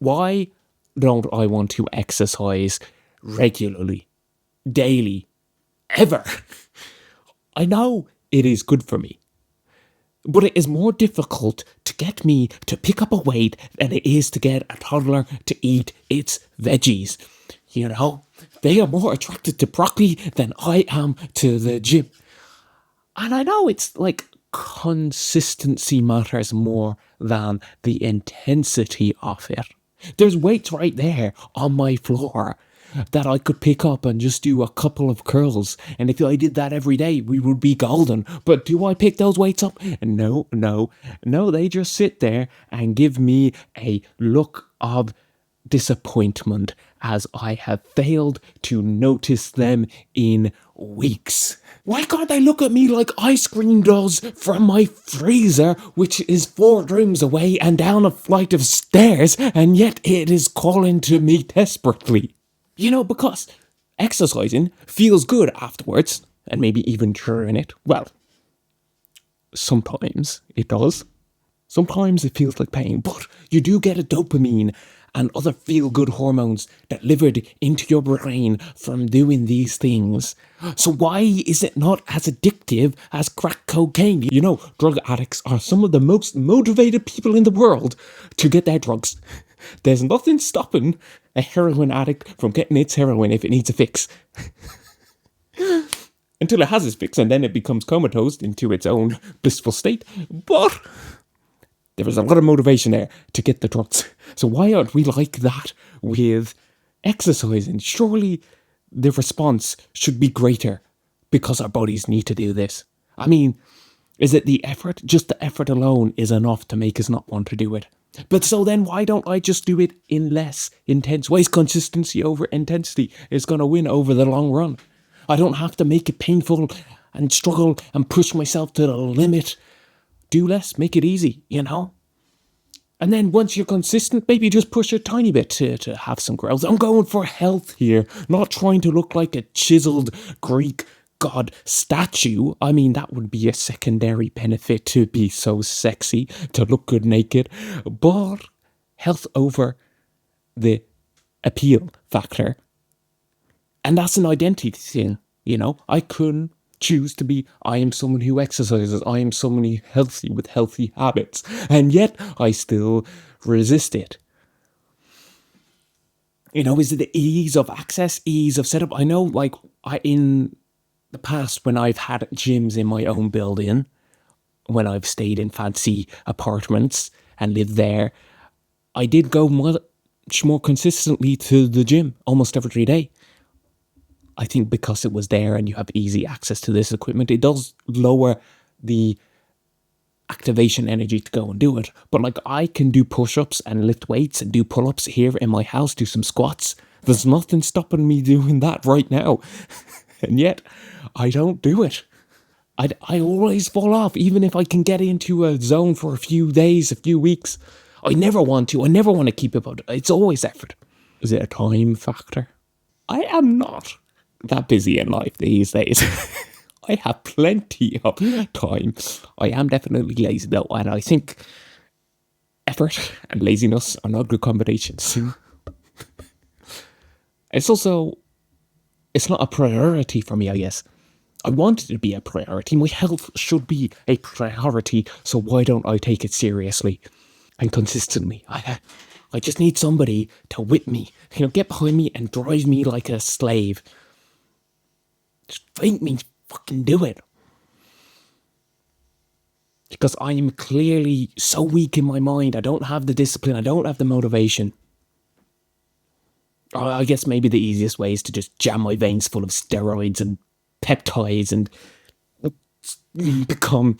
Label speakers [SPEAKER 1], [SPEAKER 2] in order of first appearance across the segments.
[SPEAKER 1] Why don't I want to exercise regularly, daily, ever? I know it is good for me, but it is more difficult to get me to pick up a weight than it is to get a toddler to eat its veggies. You know, they are more attracted to broccoli than I am to the gym. And I know it's like consistency matters more than the intensity of it. There's weights right there on my floor that I could pick up and just do a couple of curls. And if I did that every day, we would be golden. But do I pick those weights up? No, no, no. They just sit there and give me a look of disappointment as I have failed to notice them in weeks. Why can't they look at me like ice cream does from my freezer, which is 4 rooms away and down a flight of stairs, and yet it is calling to me desperately? You know, because exercising feels good afterwards, and maybe even during it. Well, sometimes it does. Sometimes it feels like pain, but you do get a dopamine and other feel-good hormones delivered into your brain from doing these things. So why is it not as addictive as crack cocaine? You know, drug addicts are some of the most motivated people in the world to get their drugs. There's nothing stopping a heroin addict from getting its heroin if it needs a fix. Until it has its fix, and then it becomes comatose into its own blissful state. But there is a lot of motivation there to get the drugs. So why aren't we like that with exercising? Surely the response should be greater because our bodies need to do this. I mean, is it the effort? Just the effort alone is enough to make us not want to do it. But so then why don't I just do it in less intense ways? Consistency over intensity is going to win over the long run. I don't have to make it painful and struggle and push myself to the limit. Do less, make it easy, you know? And then once you're consistent, maybe just push a tiny bit to have some growth. I'm going for health here, not trying to look like a chiseled Greek god statue. I mean, that would be a secondary benefit to be so sexy, to look good naked. But health over the appeal factor. And that's an identity thing, you know? I couldn't choose to be, I am someone who exercises, I am someone who's healthy with healthy habits, and yet I still resist it. You know, is it the ease of access, ease of setup? I know, like, in the past when I've had gyms in my own building, when I've stayed in fancy apartments and lived there, I did go much more consistently to the gym almost every day. I think because it was there and you have easy access to this equipment, it does lower the activation energy to go and do it. But like, I can do push-ups and lift weights and do pull-ups here in my house, do some squats. There's nothing stopping me doing that right now. And yet, I don't do it. I always fall off, even if I can get into a zone for a few days, a few weeks. I never want to. I never want to keep up. It's always effort. Is it a time factor? I am not that busy in life these days. I have plenty of time. I am definitely lazy though, and I think effort and laziness are not good combinations. It's not a priority for me, I guess. I want it to be a priority. My health should be a priority, so why don't I take it seriously and consistently? I just need somebody to whip me, you know, get behind me and drive me like a slave. Just make me fucking do it. Because I am clearly so weak in my mind. I don't have the discipline. I don't have the motivation. I guess maybe the easiest way is to just jam my veins full of steroids and peptides and become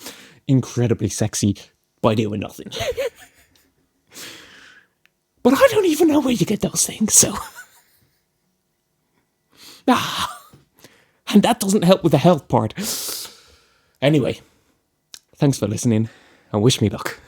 [SPEAKER 1] incredibly sexy by doing nothing. But I don't even know where you get those things, so... And that doesn't help with the health part. Anyway, thanks for listening, and wish me luck.